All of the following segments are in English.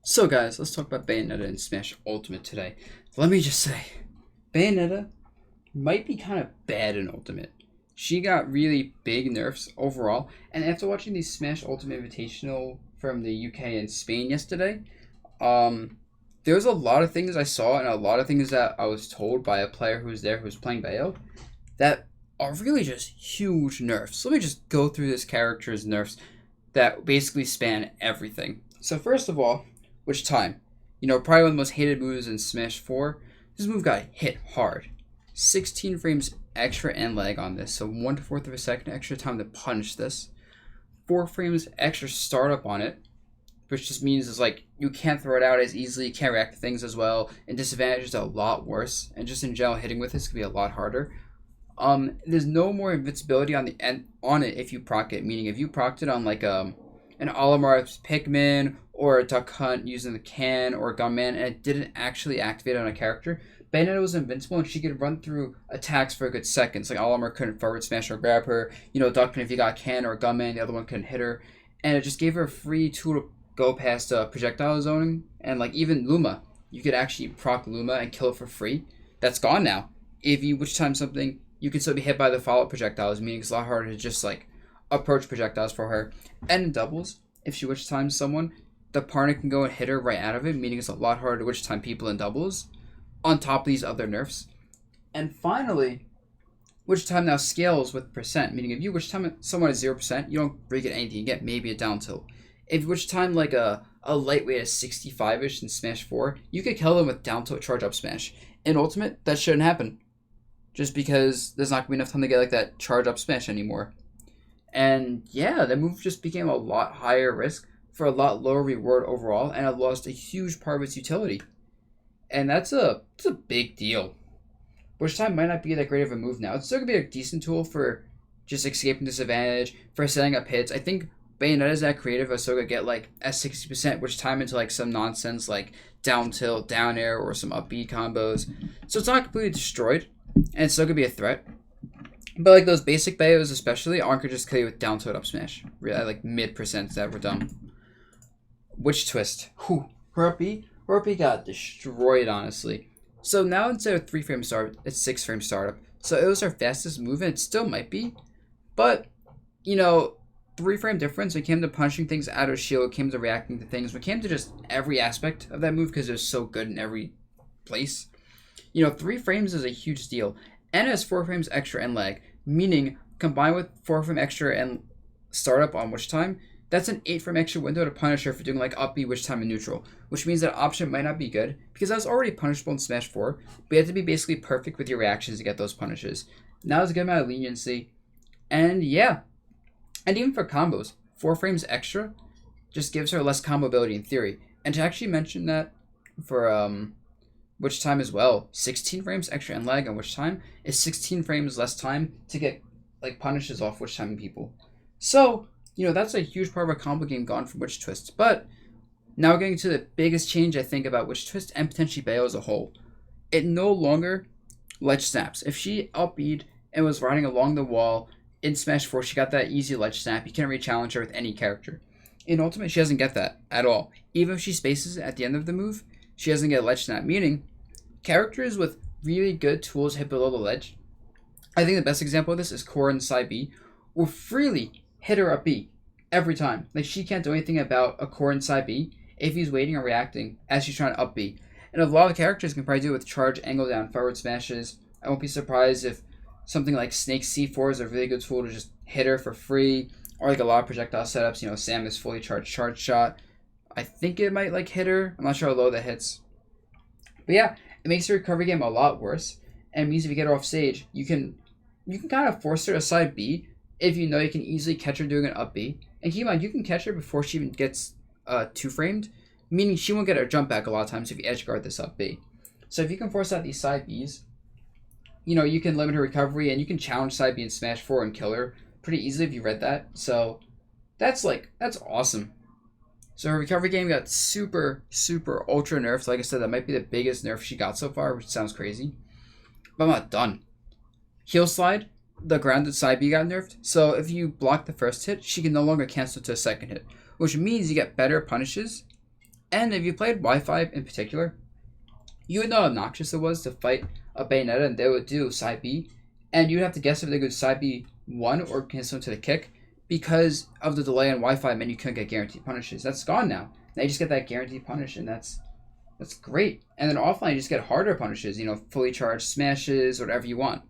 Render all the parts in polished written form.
So guys, let's talk about Bayonetta and Smash Ultimate today. Let me just say, Bayonetta might be kind of bad in Ultimate. She got really big nerfs overall, and after watching the Smash Ultimate Invitational from the UK and Spain yesterday, there was a lot of things I saw and a lot of things that I was told by a player who was there who was playing Bayo that are really just huge nerfs. Let me just go through this character's nerfs that basically span everything. So first of all, which time? Probably one of the most hated moves in Smash 4. This move got hit hard. 16 frames extra and lag on this, so 1/4 of a second extra time to punish this. 4 frames extra startup on it, which just means it's like you can't throw it out as easily, you can't react to things as well, and disadvantage is a lot worse, and just in general hitting with this could be a lot harder. There's no more invincibility on the end on it if you proc it, meaning if you procced it on like an Olimar's Pikmin or a Duck Hunt using the can or a Gunman and it didn't actually activate on a character, Bayonetta was invincible and she could run through attacks for a good seconds. Like Olimar couldn't forward smash or grab her. Duckman, if you got can or a Gunman, the other one couldn't hit her. And it just gave her a free tool to go past projectile zoning. And like even Luma, you could actually proc Luma and kill it for free. That's gone now. If you which time something, you can still be hit by the follow-up projectiles, meaning it's a lot harder to just like approach projectiles for her. And in doubles, if she witch times someone, the partner can go and hit her right out of it, meaning it's a lot harder to witch time people in doubles, on top of these other nerfs. And finally, witch time now scales with percent, meaning if you witch time someone at 0%, you don't really get anything, you get maybe a down tilt. If you witch time like a lightweight at 65-ish in Smash 4, you could kill them with down tilt charge up smash. In Ultimate, that shouldn't happen. Just because there's not going to be enough time to get like that charge up smash anymore. And yeah, the move just became a lot higher risk for a lot lower reward overall, and it lost a huge part of its utility. And that's a big deal. Which time might not be that great of a move now. It's still going to be a decent tool for just escaping disadvantage, for setting up hits. I think Bayonetta is that creative, so going to get like at 60%, which time into like some nonsense like down tilt, down air, or some up B combos. So it's not completely destroyed, and it's still going to be a threat. But like those basic Bayos especially aren't going to just kill you with down tilt up smash. Really, like mid percents that were done. Witch Twist. Whew. Her up B got destroyed, honestly. So now instead of 3 frame startup, it's 6 frame startup. So it was her fastest move, and it still might be. But, 3 frame difference when it came to punishing things out of shield, when it came to reacting to things, when it came to just every aspect of that move, because it was so good in every place. 3 frames is a huge deal. And it has 4 frames extra and lag, meaning combined with 4 frame extra and startup on witch time, that's an 8 frame extra window to punish her for doing like up B, witch time, and neutral, which means that option might not be good because that's already punishable in Smash 4, but you have to be basically perfect with your reactions to get those punishes. Now it's a good amount of leniency, and yeah, and even for combos, 4 frames extra just gives her less combo ability in theory. And to actually mention that for witch time as well, 16 frames extra and lag on witch time is 16 frames less time to get like punishes off witch time people. So that's a huge part of a combo game gone from Witch Twist. But now we're getting to the biggest change I think about Witch Twist and potentially Bayo as a whole. It no longer ledge snaps. If she up-B'd and was riding along the wall in Smash 4, she got that easy ledge snap. You can't re-challenge her with any character. In Ultimate, she doesn't get that at all. Even if she spaces at the end of the move, she doesn't get a ledge snap. Meaning, characters with really good tools hit below the ledge. I think the best example of this is Korra in Side B, will freely hit her up B every time. Like she can't do anything about a core inside B if he's waiting or reacting as she's trying to up B. And a lot of characters can probably do it with charge, angle down, forward smashes. I won't be surprised if something like Snake C4 is a really good tool to just hit her for free. Or like a lot of projectile setups, Samus fully charged charge shot. I think it might like hit her. I'm not sure how low that hits. But yeah, it makes the recovery game a lot worse. And it means if you get her off stage, you can kind of force her to side B if you know you can easily catch her doing an up B. And keep in mind, you can catch her before she even gets 2-framed, meaning she won't get her jump back a lot of times if you edge guard this up B. So if you can force out these side Bs, you can limit her recovery and you can challenge side B in Smash 4 and kill her pretty easily if you read that. So that's awesome. So her recovery game got super, super ultra nerfed. Like I said, that might be the biggest nerf she got so far, which sounds crazy. But I'm not done. Heel slide, the grounded side B got nerfed, so if you block the first hit, she can no longer cancel to a second hit, which means you get better punishes And if you played Wi-Fi in particular, you would know how obnoxious it was to fight a Bayonetta and they would do side B, and you'd have to guess if they go side B one or cancel into the kick because of the delay on Wi-Fi meant you couldn't get guaranteed punishes. That's gone now. Now you just get that guaranteed punish, and that's great. And then offline you just get harder punishes, fully charged smashes, whatever you want.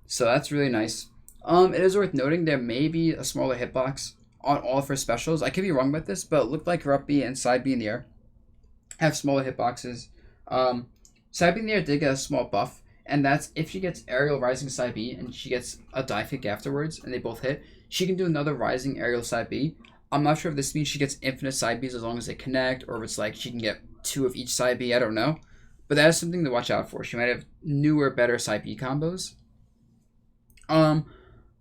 So that's really nice. It is worth noting there may be a smaller hitbox on all of her specials. I could be wrong about this, but it looked like her up B and side B in the air have smaller hitboxes. Side B in the air did get a small buff, and that's if she gets aerial rising side B and she gets a dive kick afterwards and they both hit, she can do another rising aerial side B. I'm not sure if this means she gets infinite side Bs as long as they connect, or if it's like she can get 2 of each side B, I don't know. But that is something to watch out for. She might have newer, better side B combos.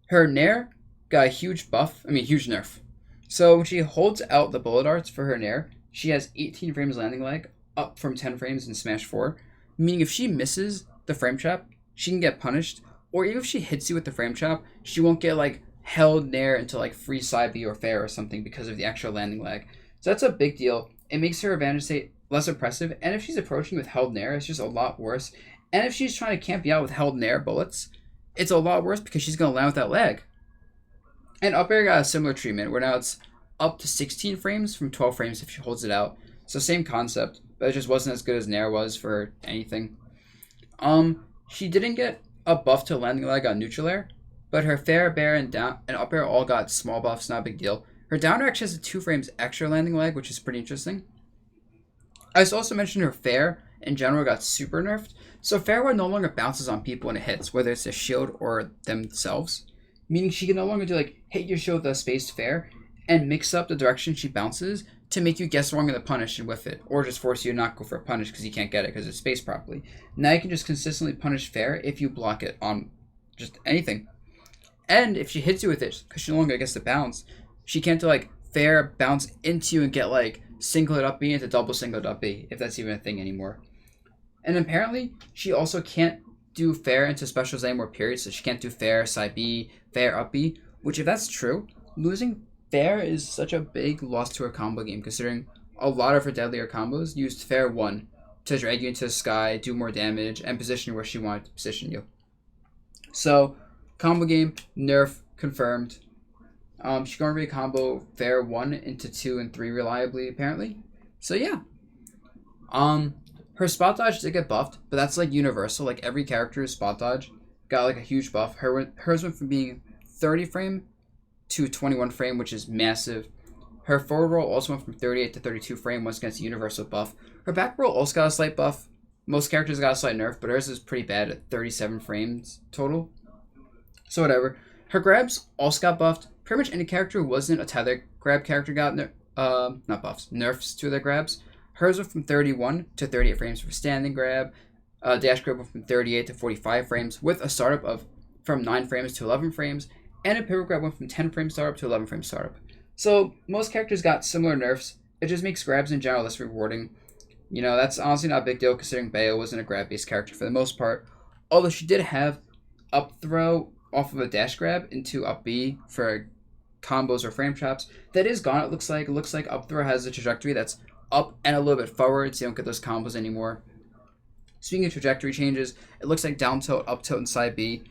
Her Nair got a huge huge nerf. So when she holds out the bullet arts for her Nair, she has 18 frames landing lag, up from 10 frames in Smash 4. Meaning if she misses the frame trap, she can get punished. Or even if she hits you with the frame trap, she won't get held Nair into free side B or fair or something because of the extra landing lag. So that's a big deal. It makes her advantage state less oppressive. And if she's approaching with held Nair, it's just a lot worse. And if she's trying to camp you out with held Nair bullets, it's a lot worse because she's going to land with that lag. And up air got a similar treatment where now it's up to 16 frames from 12 frames if she holds it out. So same concept, but it just wasn't as good as Nair was for anything. She didn't get a buff to landing lag on neutral air, but her fair, bair, and down and up air all got small buffs, not a big deal. Her down air actually has a 2 frames extra landing lag, which is pretty interesting. I also mentioned her fair in general got super nerfed. So fair one no longer bounces on people when it hits, whether it's a shield or themselves. Meaning she can no longer do hit your shield with a spaced fair and mix up the direction she bounces to make you guess wrong in the punish and whiff it, or just force you to not go for a punish because you can't get it because it's spaced properly. Now you can just consistently punish fair if you block it on just anything. And if she hits you with it, because she no longer gets to bounce, she can't do fair bounce into you and get singlet up B into double singlet up B, if that's even a thing anymore. And apparently she also can't do fair into specials anymore, period. So she can't do fair side B, fair up B, which if that's true, losing fair is such a big loss to her combo game, considering a lot of her deadlier combos used fair 1 to drag you into the sky, do more damage, and position you where she wanted to position you. So, combo game, nerf, confirmed. She can't really combo fair 1 into 2 and 3 reliably, apparently. So yeah. Her spot dodge did get buffed, but that's universal. Every character's spot dodge got a huge buff. Hers went from being 30 frame to 21 frame, which is massive. Her forward roll also went from 38 to 32 frame, once against a universal buff. Her back roll also got a slight buff. Most characters got a slight nerf, but hers is pretty bad at 37 frames total. So whatever. Her grabs also got buffed. Pretty much any character who wasn't a tether grab character got not buffs, nerfs to their grabs. Hers went from 31 to 38 frames for standing grab. Dash grab went from 38 to 45 frames with a startup of from 9 frames to 11 frames. And a pivot grab went from 10 frame startup to 11 frame startup. So most characters got similar nerfs. It just makes grabs in general less rewarding. That's honestly not a big deal considering Bayo wasn't a grab-based character for the most part. Although she did have up throw off of a dash grab into up B for combos or frame traps. That is gone, it looks like. It looks like up throw has a trajectory that's up and a little bit forward, so you don't get those combos anymore. Speaking of trajectory changes, it looks like down tilt, up tilt, and side B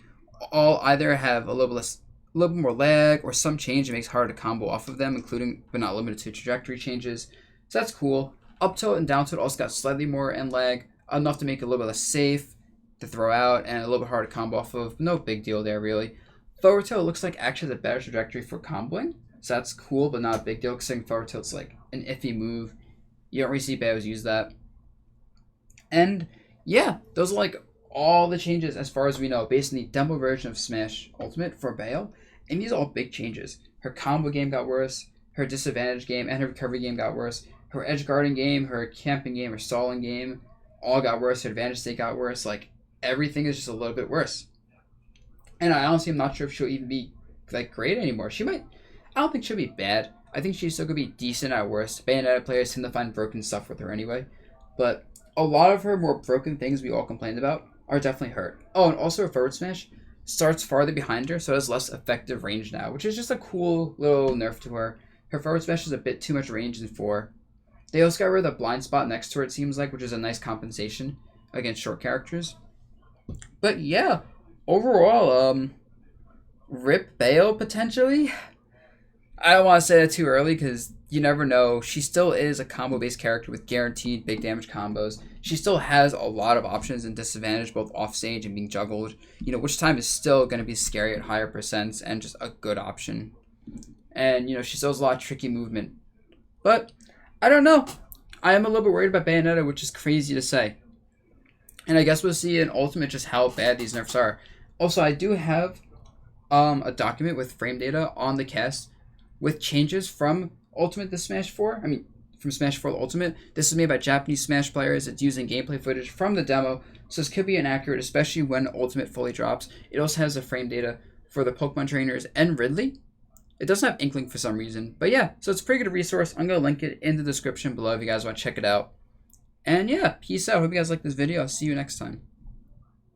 all either have a little bit more lag or some change that makes it harder to combo off of them, including but not limited to trajectory changes. So that's cool. Up tilt and down tilt also got slightly more end lag, enough to make it a little bit less safe to throw out and a little bit harder to combo off of. No big deal there, really. Forward tilt looks like actually the better trajectory for comboing, so that's cool, but not a big deal, considering forward tilt's an iffy move. You don't really see Bayos use that. And yeah, those are all the changes as far as we know, based on the demo version of Smash Ultimate for Bayo. And these are all big changes. Her combo game got worse, her disadvantage game and her recovery game got worse, her edge guarding game, her camping game, her stalling game all got worse, her advantage state got worse. Everything is just a little bit worse. And I honestly am not sure if she'll even be great anymore. I don't think she'll be bad. I think she's still gonna be decent at worst. Bayonetta players tend to find broken stuff with her anyway. But a lot of her more broken things we all complained about are definitely hurt. Oh, and also her forward smash starts farther behind her, so it has less effective range now, which is just a cool little nerf to her. Her forward smash is a bit too much range in 4. They also got rid of the blind spot next to her, it seems like, which is a nice compensation against short characters. But yeah, overall, Rip Bayo potentially. I don't want to say that too early because you never know. She still is a combo based character with guaranteed big damage combos. She still has a lot of options and disadvantage both off stage and being juggled. Witch time is still going to be scary at higher percents and just a good option. And she still has a lot of tricky movement. But I don't know. I am a little bit worried about Bayonetta, which is crazy to say. And I guess we'll see in Ultimate just how bad these nerfs are. Also, I do have a document with frame data on the cast with changes from Ultimate to Smash 4. I mean, from Smash 4 to Ultimate. This is made by Japanese Smash players. It's using gameplay footage from the demo, so this could be inaccurate, especially when Ultimate fully drops. It also has the frame data for the Pokemon trainers and Ridley. It doesn't have Inkling for some reason. But yeah, so it's a pretty good resource. I'm going to link it in the description below if you guys want to check it out. And yeah, peace out. Hope you guys like this video. I'll see you next time.